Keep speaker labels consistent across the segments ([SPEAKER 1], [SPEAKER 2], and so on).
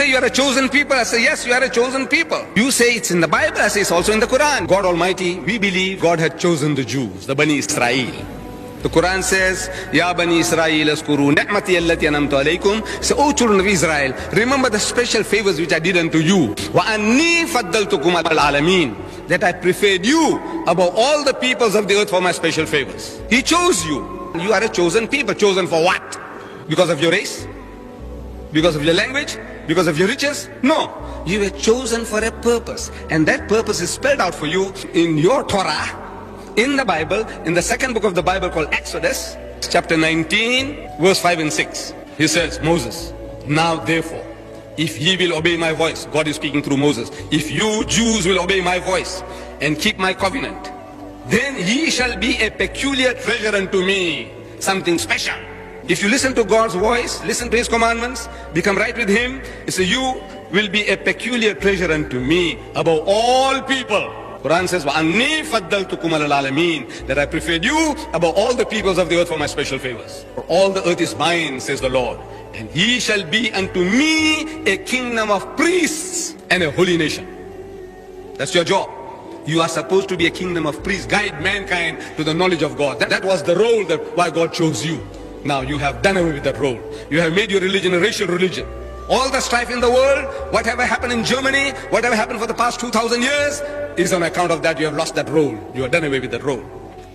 [SPEAKER 1] say you are a chosen people. I say, yes, you are a chosen people. You say it's in the Bible. I say it's also in the Quran. God Almighty, we believe God had chosen the Jews, the Bani Israel. The Quran says, Ya Bani Israel, askuru ni'mati allati anamtu alaykum. Say, O children of Israel, remember the special favors which I did unto you. Wa anni faddaltukum al alamin. That I preferred you above all the peoples of the earth for my special favors. He chose you. You are a chosen people. Chosen for what? Because of your race? Because of your language? Because of your riches? No. You were chosen for a purpose. And that purpose is spelled out for you in your Torah, in the Bible, in the second book of the Bible called Exodus, chapter 19, verse 5 and 6. He says, Moses, now therefore, if ye will obey my voice, God is speaking through Moses, if you Jews will obey my voice and keep my covenant, then ye shall be a peculiar treasure unto me, something special. If you listen to God's voice, listen to His commandments, become right with Him, so you will be a peculiar treasure unto me above all people. Quran says, وَأَنِّي فَضَّلْتُكُمْ عَلَى الْعَالَمِينَ, that I preferred you above all the peoples of the earth for my special favors. For all the earth is mine, says the Lord, and He shall be unto me a kingdom of priests and a holy nation. That's your job. You are supposed to be a kingdom of priests, guide mankind to the knowledge of God. That was the role that why God chose you. Now you have done away with that role. You have made your religion a racial religion. All the strife in the world, whatever happened in Germany, whatever happened for the past 2,000 years, is on account of that. You have lost that role. You have done away with that role.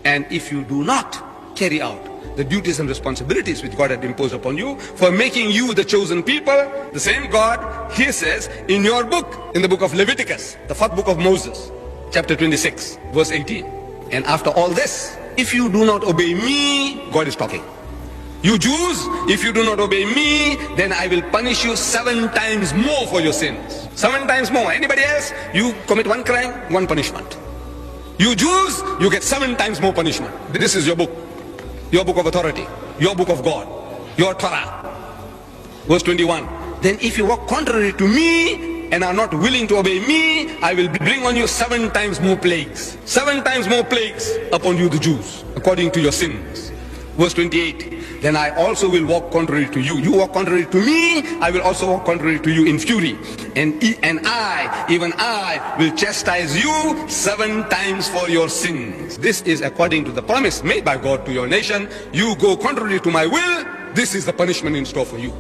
[SPEAKER 1] And if you do not carry out the duties and responsibilities which God had imposed upon you for making you the chosen people, the same God, He says in your book, in the book of Leviticus, the fourth book of Moses, chapter 26, verse 18. And after all this, if you do not obey me, God is talking. You Jews, if you do not obey me, then I will punish you 7 times more for your sins. 7 times more. Anybody else, you commit one crime, one punishment. You Jews, you get 7 times more punishment. This is your book of authority, your book of God, your Torah. Verse 21. Then if you walk contrary to me and are not willing to obey me, I will bring on you 7 times more plagues. 7 times more plagues upon you the Jews, according to your sins. Verse 28. Then I also will walk contrary to you. You walk contrary to me, I will also walk contrary to you in fury. And I, even I, will chastise you 7 times for your sins. This is according to the promise made by God to your nation. You go contrary to my will, this is the punishment in store for you.